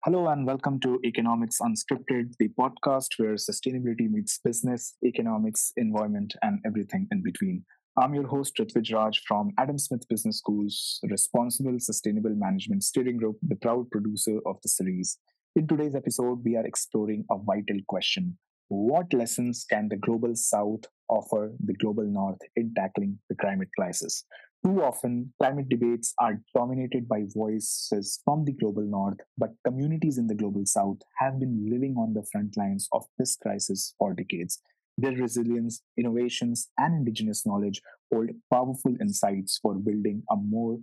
Hello and welcome to Economics Unscripted, the podcast where sustainability meets business, economics, environment, and everything in between. I'm your host, Ritwij Raj from Adam Smith Business School's Responsible Sustainable Management Steering Group, the proud producer of the series. In today's episode, we are exploring a vital question. What lessons can the global south offer the global north in tackling the climate crisis? Too often, climate debates are dominated by voices from the global north, but communities in the global south have been living on the front lines of this crisis for decades. Their resilience, innovations, and indigenous knowledge hold powerful insights for building a more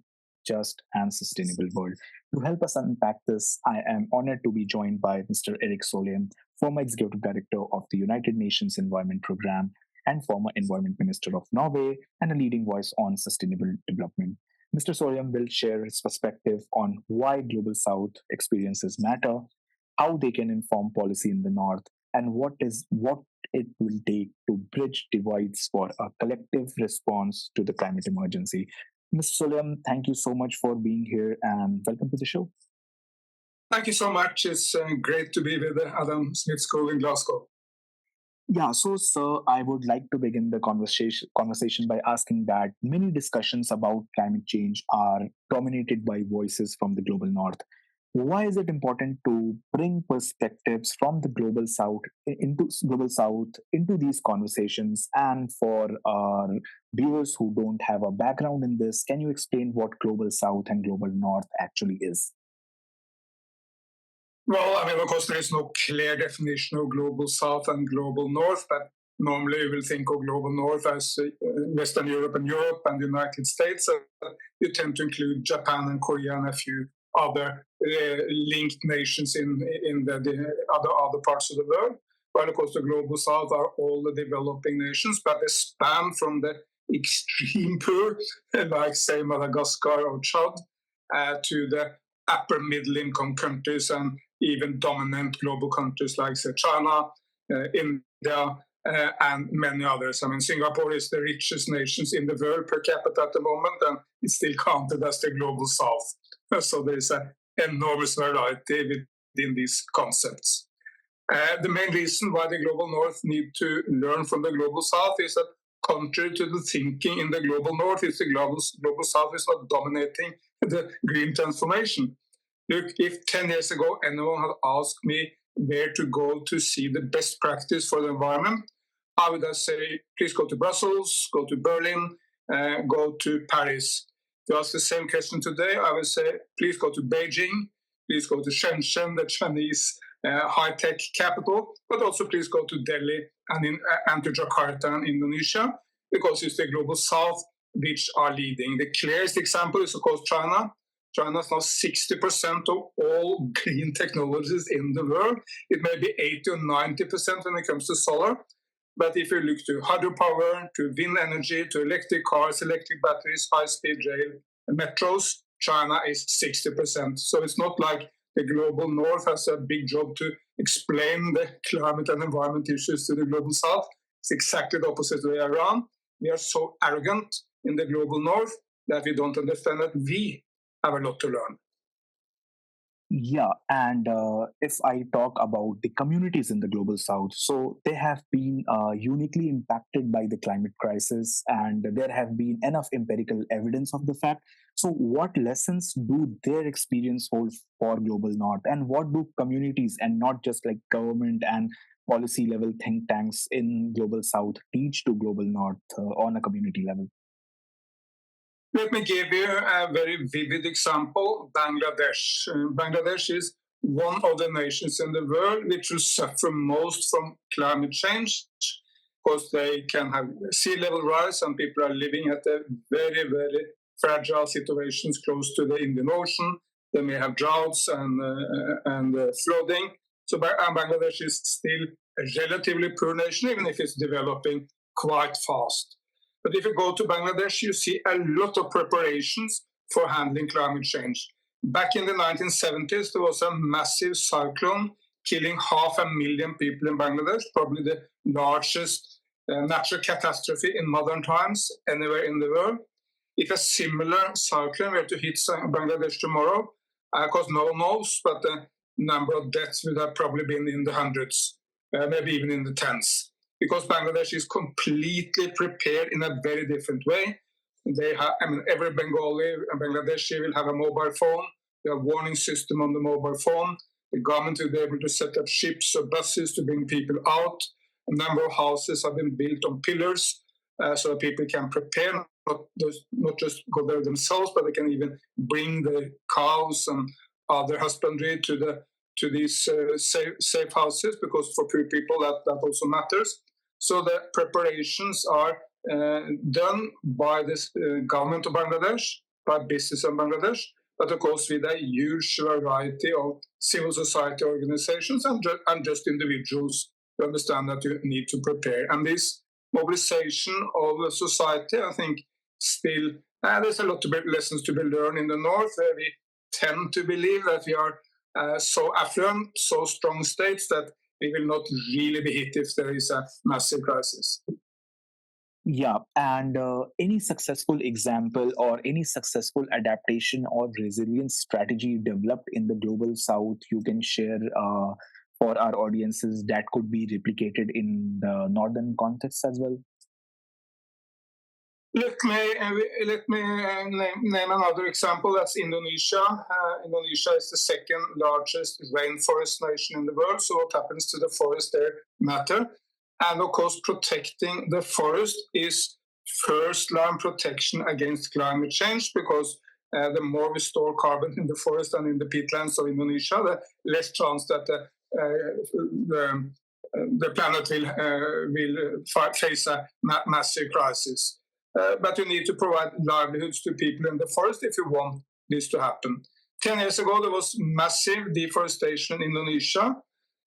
just and sustainable world. To help us unpack this, I am honored to be joined by Mr. Erik Solheim, former Executive Director of the United Nations Environment Programme and former Environment Minister of Norway and a leading voice on sustainable development. Mr. Soryam will share his perspective on why Global South experiences matter, how they can inform policy in the North, and what it will take to bridge divides for a collective response to the climate emergency. Mr. Solyam, thank you so much for being here and welcome to the show. Thank you so much. It's great to be with the Adam Smith School in Glasgow. Yeah, so sir, I would like to begin the conversation by asking that many discussions about climate change are dominated by voices from the global north. Why is it important to bring perspectives from the global south into these conversations? And for our viewers who don't have a background in this, can you explain what global south and global north actually is? Well, I mean, of course, there is no clear definition of global south and global north, but normally we will think of global north as Western Europe and the United States. You tend to include Japan and Korea and a few other linked nations in the other parts of the world. While, of course, the global south are all the developing nations, but they span from the extreme poor, like, say, Madagascar or Chad, to the upper middle income countries and even dominant global countries like, say, China, India, and many others. I mean, Singapore is the richest nations in the world per capita at the moment, and it's still counted as the global south. So there is an enormous variety within these concepts. The main reason why the global north need to learn from the global south is that, contrary to the thinking in the global north, is the global south is not dominating the green transformation. Look, if 10 years ago anyone had asked me where to go to see the best practice for the environment, I would have said, please go to Brussels, go to Berlin, go to Paris. If you ask the same question today, I would say, please go to Beijing, please go to Shenzhen, the Chinese high-tech capital, but also please go to Delhi and to Jakarta in Indonesia, because it's the global south which are leading. The clearest example is, of course, China. China is now 60% of all green technologies in the world. It may be 80 or 90% when it comes to solar. But if you look to hydropower, to wind energy, to electric cars, electric batteries, high-speed rail, and metros, China is 60%. So it's not like the global north has a big job to explain the climate and environment issues to the global south. It's exactly the opposite way around. We are so arrogant in the global north that we don't understand that we have a lot to learn. Yeah, and if I talk about the communities in the global south, so they have been uniquely impacted by the climate crisis, and there have been enough empirical evidence of the fact. So, what lessons do their experience hold for global north, and what do communities and not just like government and policy level think tanks in global south teach to global north on a community level? Let me give you a very vivid example, Bangladesh. Bangladesh is one of the nations in the world which will suffer most from climate change, because they can have sea level rise and people are living at a very, very fragile situations close to the Indian Ocean. They may have droughts and flooding. So Bangladesh is still a relatively poor nation, even if it's developing quite fast. But if you go to Bangladesh, you see a lot of preparations for handling climate change. Back in the 1970s, there was a massive cyclone killing 500,000 people in Bangladesh, probably the largest natural catastrophe in modern times anywhere in the world. If a similar cyclone were to hit Bangladesh tomorrow, of course no one knows, but number of deaths would have probably been in the hundreds, maybe even in the tens, because Bangladesh is completely prepared in a very different way. They have, every Bengali and Bangladeshi will have a mobile phone. They have a warning system on the mobile phone. The government will be able to set up ships or buses to bring people out. A number of houses have been built on pillars so that people can prepare, not just go there themselves, but they can even bring the cows and other husbandry to these safe houses, because for poor people that also matters. So the preparations are done by this government of Bangladesh, by business of Bangladesh, but of course with a huge variety of civil society organizations and just individuals to understand that you need to prepare. And this mobilization of the society, I think, still there's a lot of lessons to be learned in the north, where we tend to believe that we are so affluent, so strong states that we will not really be hit if there is a massive crisis. Yeah, and any successful example or any successful adaptation or resilience strategy developed in the global south you can share for our audiences that could be replicated in the northern context as well? Let me name another example. That's Indonesia. Indonesia is the second largest rainforest nation in the world. So what happens to the forest there matter. And of course, protecting the forest is first-line protection against climate change, because the more we store carbon in the forest and in the peatlands of Indonesia, the less chance that the planet will face a massive crisis. But you need to provide livelihoods to people in the forest if you want this to happen. 10 years ago, there was massive deforestation in Indonesia.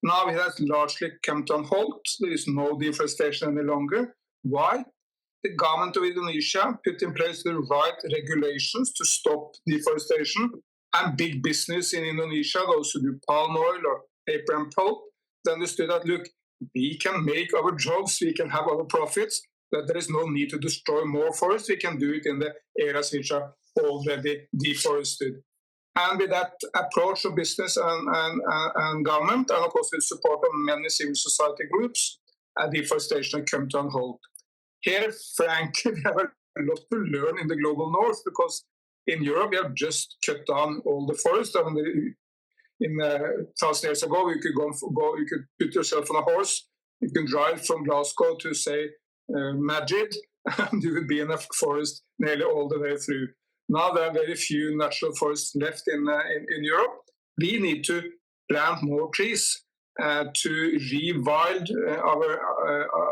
Now it has largely come to a halt. There is no deforestation any longer. Why? The government of Indonesia put in place the right regulations to stop deforestation, and big business in Indonesia, those who do palm oil or paper and pulp, they understood that, look, we can make our jobs, we can have our profits, that there is no need to destroy more forests. We can do it in the areas which are already deforested. And with that approach of business and government, and of course with support of many civil society groups, deforestation come to a halt. Here, frankly, we have a lot to learn in the global north, because in Europe we have just cut down all the forests. I mean, in 1,000 years ago, you could put yourself on a horse, you can drive from Glasgow to, say, Madrid, and you would be in a forest nearly all the way through. Now there are very few natural forests left in Europe. We need to plant more trees to rewild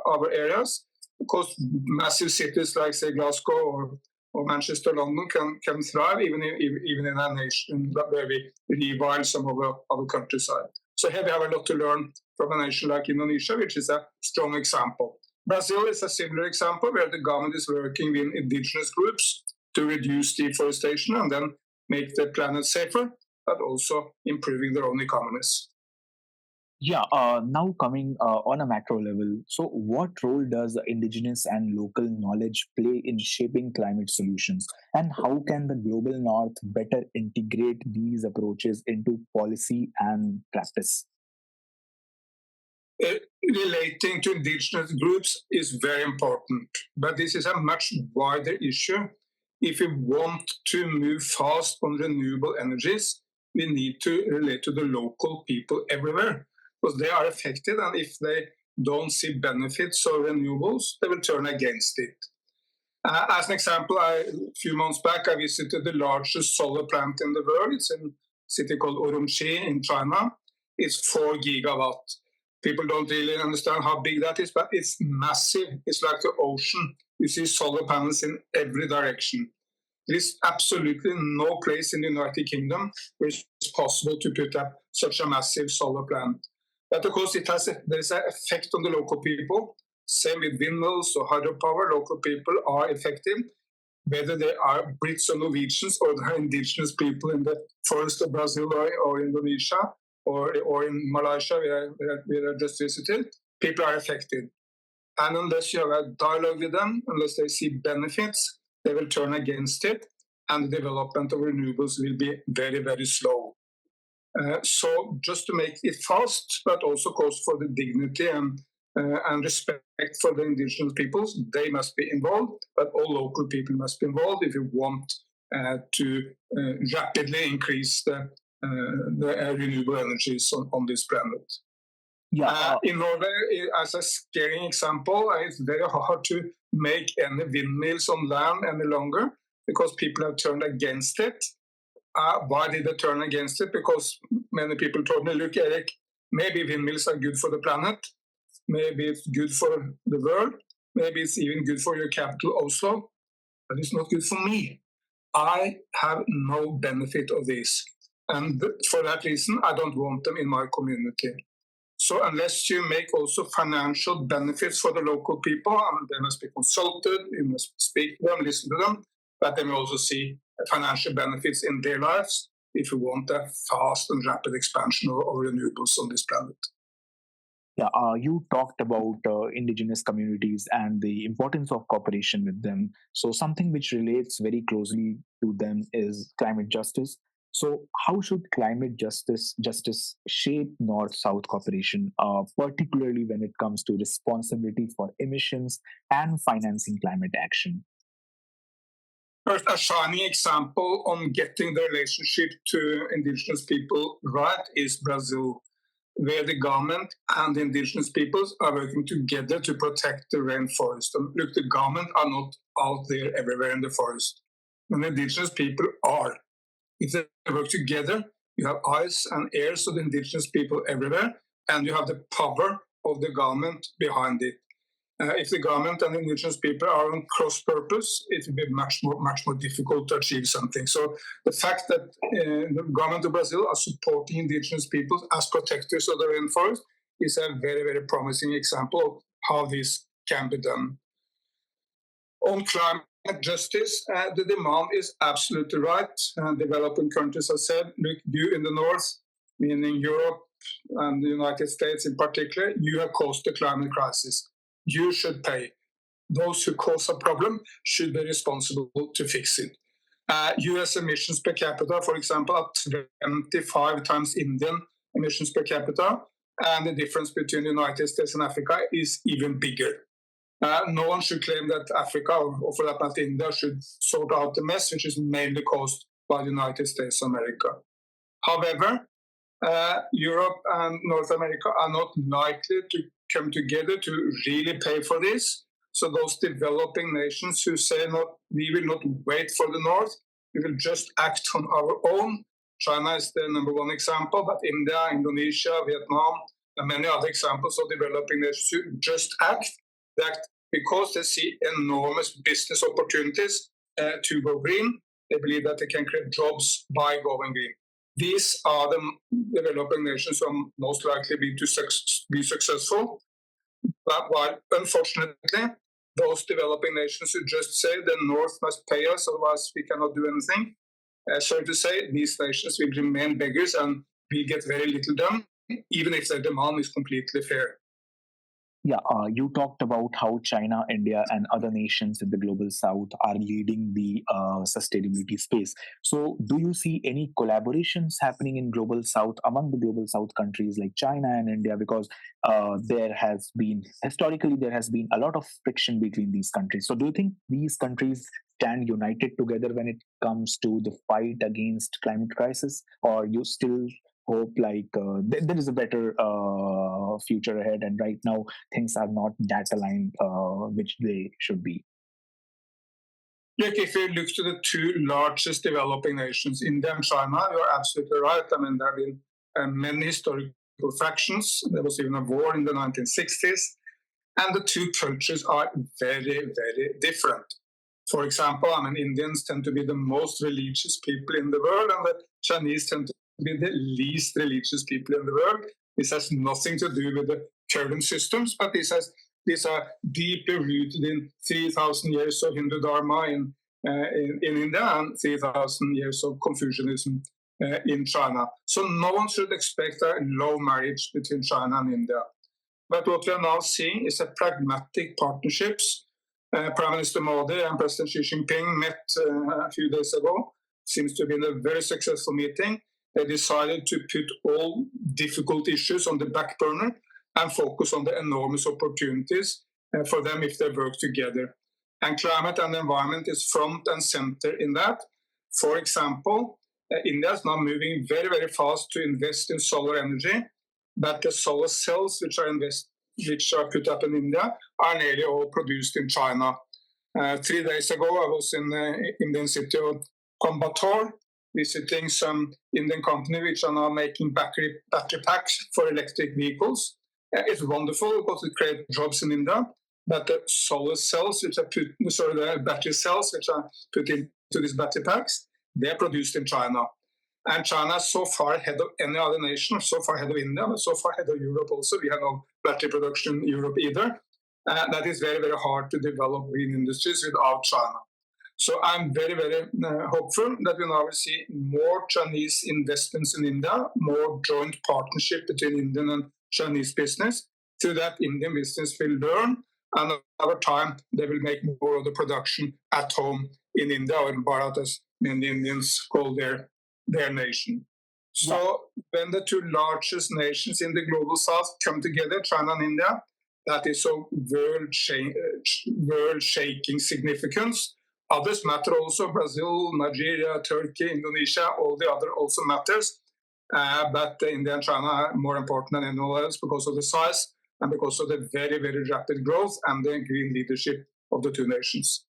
our areas, because massive cities like, say, Glasgow or Manchester, London can thrive even in a nation where we rewild some of our countryside. So here we have a lot to learn from a nation like Indonesia, which is a strong example. Brazil is a similar example, where the government is working with indigenous groups to reduce deforestation and then make the planet safer, but also improving their own economies. Yeah, now coming on a macro level, so what role does indigenous and local knowledge play in shaping climate solutions? And how can the global north better integrate these approaches into policy and practice? Relating to indigenous groups is very important, but this is a much wider issue. If we want to move fast on renewable energies, we need to relate to the local people everywhere, because they are affected, and if they don't see benefits of renewables, they will turn against it. As an example, a few months back, I visited the largest solar plant in the world. It's in a city called Urumqi in China. It's 4 gigawatt. People don't really understand how big that is, but it's massive. It's like the ocean. You see solar panels in every direction. There is absolutely no place in the United Kingdom where it's possible to put up such a massive solar plant. But of course, there's an effect on the local people. Same with windmills or hydropower. Local people are affected, whether they are Brits or Norwegians or they are indigenous people in the forest of Brazil or Indonesia or in Malaysia, where I just visited. People are affected. And unless you have a dialogue with them, unless they see benefits, they will turn against it, and the development of renewables will be very, very slow. So just to make it fast, but also cause for the dignity and respect for the indigenous peoples, they must be involved, but all local people must be involved if you want to rapidly increase the renewable energies on this planet. In Norway, as a scaring example, it's very hard to make any windmills on land any longer because people have turned against it. Why did they turn against it? Because many people told me, look, Erik, maybe windmills are good for the planet. Maybe it's good for the world. Maybe it's even good for your capital, Oslo. But it's not good for me. I have no benefit of this. And for that reason, I don't want them in my community. So unless you make also financial benefits for the local people, they must be consulted, you must speak to them, listen to them, but they may also see financial benefits in their lives if you want a fast and rapid expansion of renewables on this planet. Yeah, you talked about indigenous communities and the importance of cooperation with them. So something which relates very closely to them is climate justice. So how should climate justice shape North-South cooperation, particularly when it comes to responsibility for emissions and financing climate action? First, a shining example on getting the relationship to indigenous people right is Brazil, where the government and the indigenous peoples are working together to protect the rainforest. And look, the government are not out there everywhere in the forest. And the indigenous people are. If they work together, you have eyes and ears of the indigenous people everywhere, and you have the power of the government behind it. If the government and the indigenous people are on cross purpose, it will be much more difficult to achieve something. So the fact that the government of Brazil are supporting indigenous peoples as protectors of the rainforest is a very, very promising example of how this can be done. On climate justice, the demand is absolutely right. Developing countries have said, look, you in the north, meaning Europe and the United States in particular, you have caused the climate crisis. You should pay. Those who cause a problem should be responsible to fix it. US emissions per capita, for example, are 25 times Indian emissions per capita, and the difference between the United States and Africa is even bigger. No one should claim that Africa, or for that matter India, should sort out the mess, which is mainly caused by the United States of America. However, Europe and North America are not likely to come together to really pay for this. So those developing nations who say, no, we will not wait for the North, we will just act on our own. China is the number one example, but India, Indonesia, Vietnam, and many other examples of developing nations who just act because they see enormous business opportunities to go green. They believe that they can create jobs by going green. These are the developing nations who are most likely be successful. But while, unfortunately, those developing nations who just say the North must pay us, otherwise we cannot do anything, sorry to say, these nations will remain beggars and will get very little done, even if their demand is completely fair. Yeah, you talked about how China, India, and other nations in the global south are leading the sustainability space. So, do you see any collaborations happening in global south among the global south countries like China and India? Because historically, there has been a lot of friction between these countries. So, do you think these countries stand united together when it comes to the fight against climate crisis, or you still hope like there is a better future ahead, and right now things are not that aligned which they should be? Look, if you look to the two largest developing nations, India and China, you're absolutely right. I mean, there have been many historical fractions. There was even a war in the 1960s. And the two cultures are very, very different. For example, I mean, Indians tend to be the most religious people in the world, and the Chinese tend to be the least religious people in the world. This has nothing to do with the current systems, but these are deeply rooted in 3,000 years of Hindu Dharma in India and 3,000 years of Confucianism in China. So no one should expect a love marriage between China and India. But what we are now seeing is a pragmatic partnerships. Prime Minister Modi and President Xi Jinping met a few days ago. Seems to have been a very successful meeting. they decided to put all difficult issues on the back burner and focus on the enormous opportunities for them if they work together. And climate and environment is front and center in that. For example, India is now moving very, very fast to invest in solar energy, but the solar cells which are put up in India are nearly all produced in China. 3 days ago, I was in the Indian city of Coimbatore, visiting some Indian company which are now making battery packs for electric vehicles. It's wonderful because it creates jobs in India, but the solar cells, the battery cells which are put into these battery packs, they're produced in China. And China is so far ahead of any other nation, so far ahead of India, but so far ahead of Europe also. We have no battery production in Europe either. That is very, very hard to develop green industries without China. So I'm very, very hopeful that we now will see more Chinese investments in India, more joint partnership between Indian and Chinese business. Through that, Indian business will learn, and over time, they will make more of the production at home in India, or in Bharat, as many Indians call their nation. So when the two largest nations in the global south come together, China and India, that is of world-shaking significance. Others matter also: Brazil, Nigeria, Turkey, Indonesia, all the other also matters. But India and China are more important than anyone else because of the size and because of the very, very rapid growth and the green leadership of the two nations.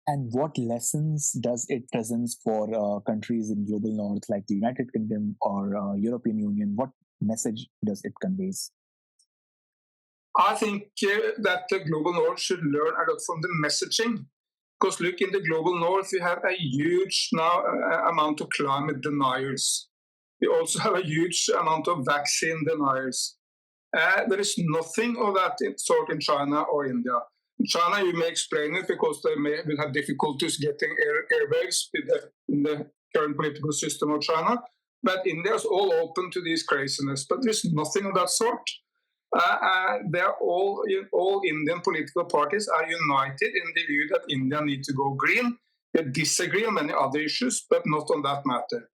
And what lessons does it present for countries in global north like the United Kingdom or European Union? What message does it conveys? I think that the global north should learn a lot from the messaging. Because look, in the global north, we have a huge amount of climate deniers. We also have a huge amount of vaccine deniers. There is nothing of that sort in China or India. In China, you may explain it because they will have difficulties getting airwaves in the current political system of China. But India is all open to this craziness. But there's nothing of that sort. They're all Indian political parties are united in the view that India needs to go green. They disagree on many other issues, but not on that matter.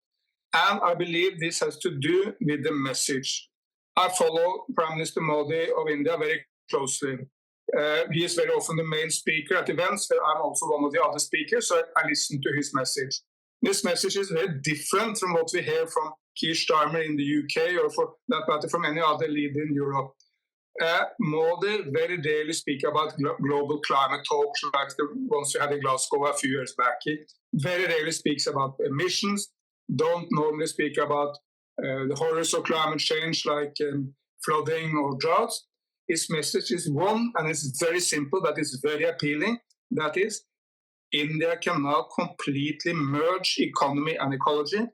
And I believe this has to do with the message. I follow Prime Minister Modi of India very closely. He is very often the main speaker at events, where I'm also one of the other speakers, so I listen to his message. This message is very different from what we hear from Keir Starmer in the UK, or for that matter from any other leader in Europe. Modi very rarely speak about global climate talks like the ones we had in Glasgow a few years back. He very rarely speaks about emissions, don't normally speak about the horrors of climate change like flooding or droughts. His message is one, and it's very simple, but it's very appealing. That is, India can now completely merge economy and ecology.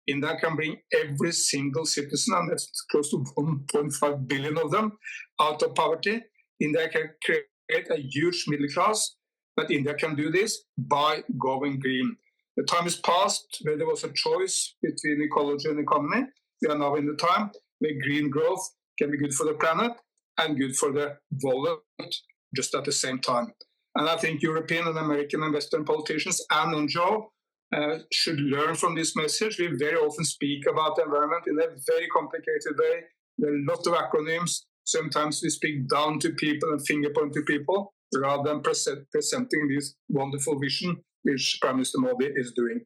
India can bring every single citizen, and that's close to 1.5 billion of them, out of poverty. India can create a huge middle class, but India can do this by going green. The time is past where there was a choice between ecology and economy. We are now in the time where green growth can be good for the planet and good for the wallet just at the same time. And I think European and American and Western politicians and NGO should learn from this message. We very often speak about the environment in a very complicated way. There are a lot of acronyms. Sometimes we speak down to people and finger point to people rather than presenting this wonderful vision which Prime Minister Modi is doing.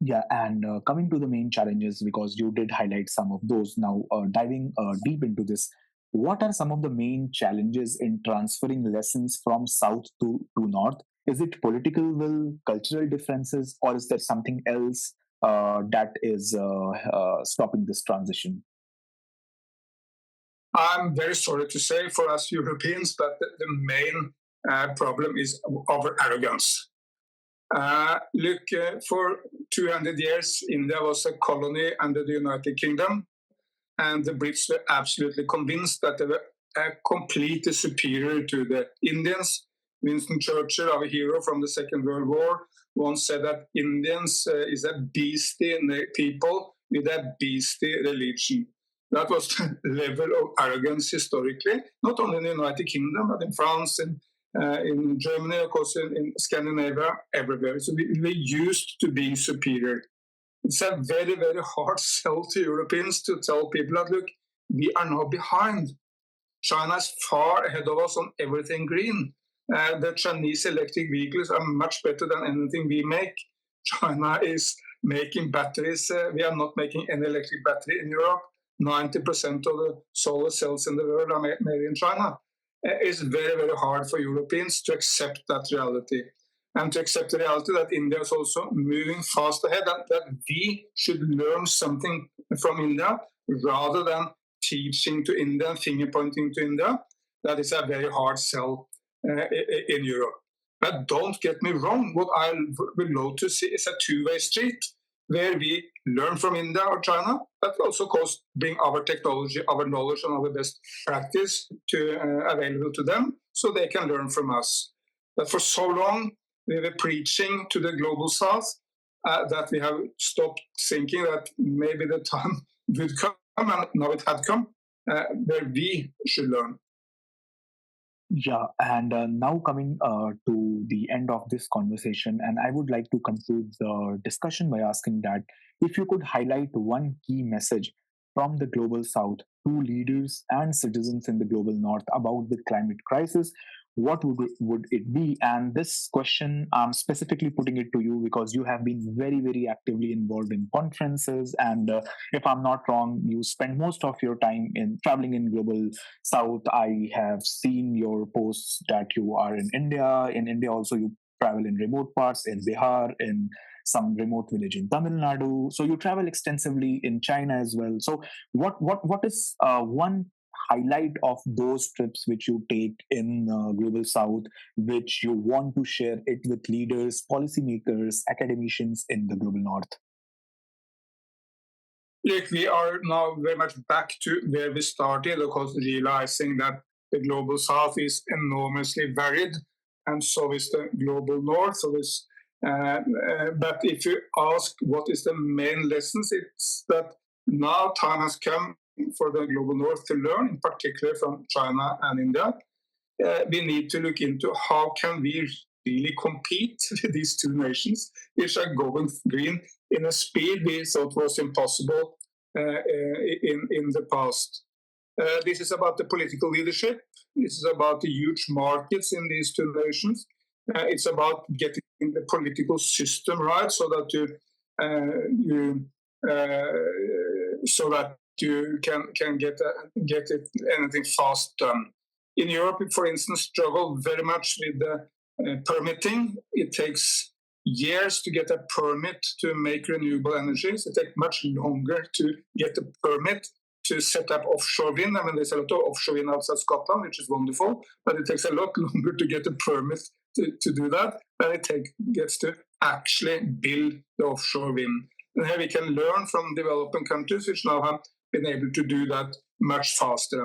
Yeah, and coming to the main challenges, because you did highlight some of those. Now, diving deep into this, what are some of the main challenges in transferring lessons from south to north? Is it political will, cultural differences, or is there something else that is stopping this transition? I'm very sorry to say for us Europeans, but the main problem is our arrogance. Look, for 200 years, India was a colony under the United Kingdom, and the Brits were absolutely convinced that they were completely superior to the Indians. Winston Churchill, our hero from the Second World War, once said that Indians is a beastly people with a beastly religion. That was the level of arrogance historically, not only in the United Kingdom, but in France, in Germany, of course, in Scandinavia, everywhere. So we used to be superior. It's a very, very hard sell to Europeans to tell people that, look, we are now behind. China is far ahead of us on everything green. The Chinese electric vehicles are much better than anything we make. China is making batteries. We are not making any electric battery in Europe. 90% of the solar cells in the world are made in China. It's very, very hard for Europeans to accept that reality and to accept the reality that India is also moving fast ahead and that we should learn something from India rather than teaching to India and finger pointing to India. That is a very hard sell in Europe. But don't get me wrong, what I would love to see is a two-way street where we learn from India or China, but also, of course, bring our technology, our knowledge, and our best practice to available to them so they can learn from us. But for so long, we were preaching to the global south that we have stopped thinking that maybe the time would come, and now it had come, where we should learn. Yeah, and now coming to the end of this conversation, and I would like to conclude the discussion by asking that if you could highlight one key message from the global south to leaders and citizens in the global north about the climate crisis, what would it be? And this question, I'm specifically putting it to you because you have been very, very actively involved in conferences, and if I'm not wrong, you spend most of your time in traveling in global south. I have seen your posts that you are in India. In India, also you travel in remote parts in Bihar, in some remote village in Tamil Nadu. So you travel extensively in China as well. So what is one highlight of those trips which you take in global south, which you want to share it with leaders, policymakers, academicians in the global north? Look, we are now very much back to where we started, of course, realizing that the global south is enormously varied, and so is the global north. But if you ask what is the main lessons, it's that now time has come for the global north to learn, in particular from China and India. We need to look into how can we really compete with these two nations, which are going green in a speed we thought was impossible in the past. This is about the political leadership. This is about the huge markets in these two nations. It's about getting the political system right so that you can get anything fast done. In Europe, we, for instance, struggle very much with the permitting. It takes years to get a permit to make renewable energies. It takes much longer to get a permit to set up offshore wind. I mean, there's a lot of offshore wind outside Scotland, which is wonderful, but it takes a lot longer to get a permit to do that than it gets to actually build the offshore wind. And here we can learn from developing countries which now have been able to do that much faster.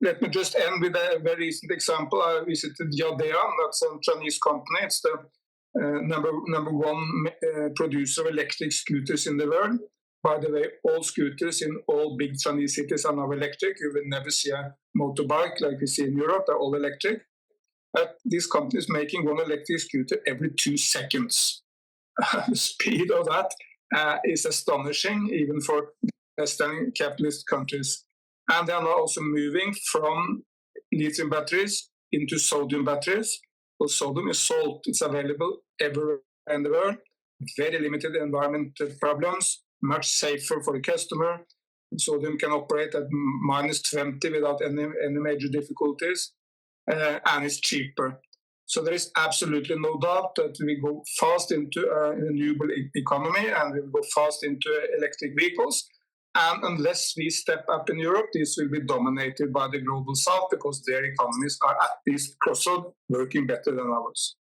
Let me just end with a very recent example. I visited Yadean, that's a Chinese company. It's the number one producer of electric scooters in the world. By the way, all scooters in all big Chinese cities are now electric. You will never see a motorbike like we see in Europe. They're all electric. But this company is making one electric scooter every 2 seconds. The speed of that is astonishing, even for Western capitalist countries. And they are now also moving from lithium batteries into sodium batteries. Well, sodium is salt. It's available everywhere in the world. Very limited environmental problems, much safer for the customer. Sodium can operate at minus 20 without any major difficulties, and it's cheaper. So there is absolutely no doubt that we go fast into a renewable economy and we will go fast into electric vehicles. And unless we step up in Europe, this will be dominated by the global south because their economies are at this crossroad working better than ours.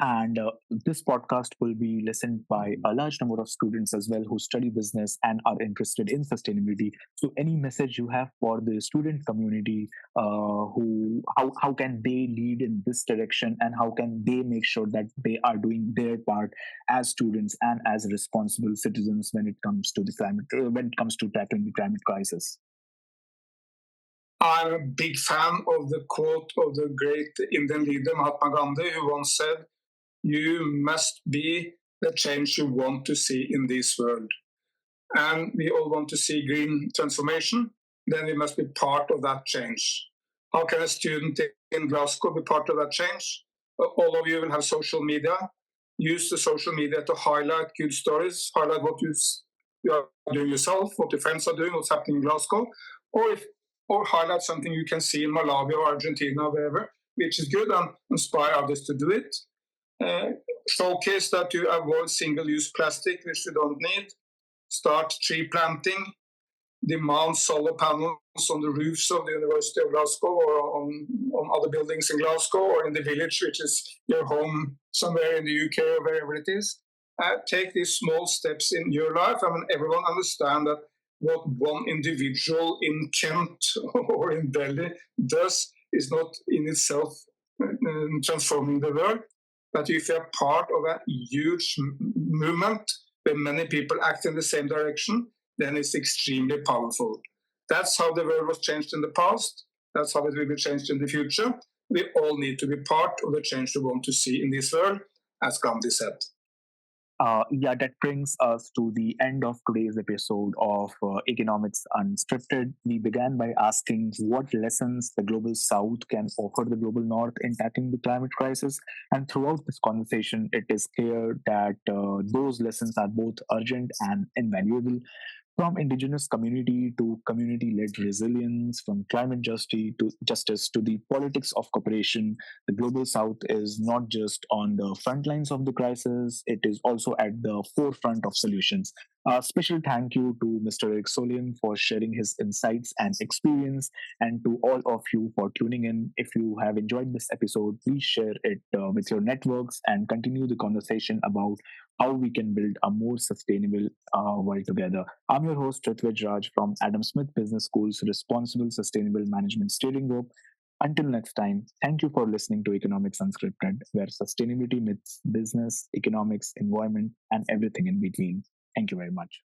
And this podcast will be listened by a large number of students as well who study business and are interested in sustainability. So, any message you have for the student community, who how can they lead in this direction, and how can they make sure that they are doing their part as students and as responsible citizens when it comes to the climate, when it comes to tackling the climate crisis? I'm a big fan of the quote of the great Indian leader Mahatma Gandhi, who once said, "You must be the change you want to see in this world." and we all want to see green transformation, then we must be part of that change. How can a student in Glasgow be part of that change? All of you will have social media. Use the social media to highlight good stories, highlight what you are doing yourself, what your friends are doing, what's happening in Glasgow, or highlight something you can see in Malawi or Argentina or wherever, which is good, and inspire others to do it. Uh, Showcase that you avoid single-use plastic, which you don't need. Start tree planting, demand solar panels on the roofs of the University of Glasgow or on other buildings in Glasgow or in the village, which is your home somewhere in the UK or wherever it is. Take these small steps in your life. I mean, everyone understand that what one individual in Kent or in Delhi does is not in itself transforming the world. But if you're part of a huge movement where many people act in the same direction, then it's extremely powerful. That's how the world was changed in the past. That's how it will be changed in the future. We all need to be part of the change we want to see in this world, as Gandhi said. Yeah, that brings us to the end of today's episode of Economics Unscripted. We began by asking what lessons the global South can offer the global North in tackling the climate crisis. And throughout this conversation, it is clear that those lessons are both urgent and invaluable. From indigenous community to community led resilience, from climate justice to the politics of cooperation, the global south is not just on the front lines of the crisis, it is also at the forefront of solutions. A special thank you to Mr. Erik Solheim for sharing his insights and experience, and to all of you for tuning in. If you have enjoyed this episode, please share it with your networks and continue the conversation about how we can build a more sustainable world together. I'm your host, Ritwij Raj from Adam Smith Business School's Responsible Sustainable Management Steering Group. Until next time, thank you for listening to Economics Unscripted, where sustainability meets business, economics, environment, and everything in between. Thank you very much.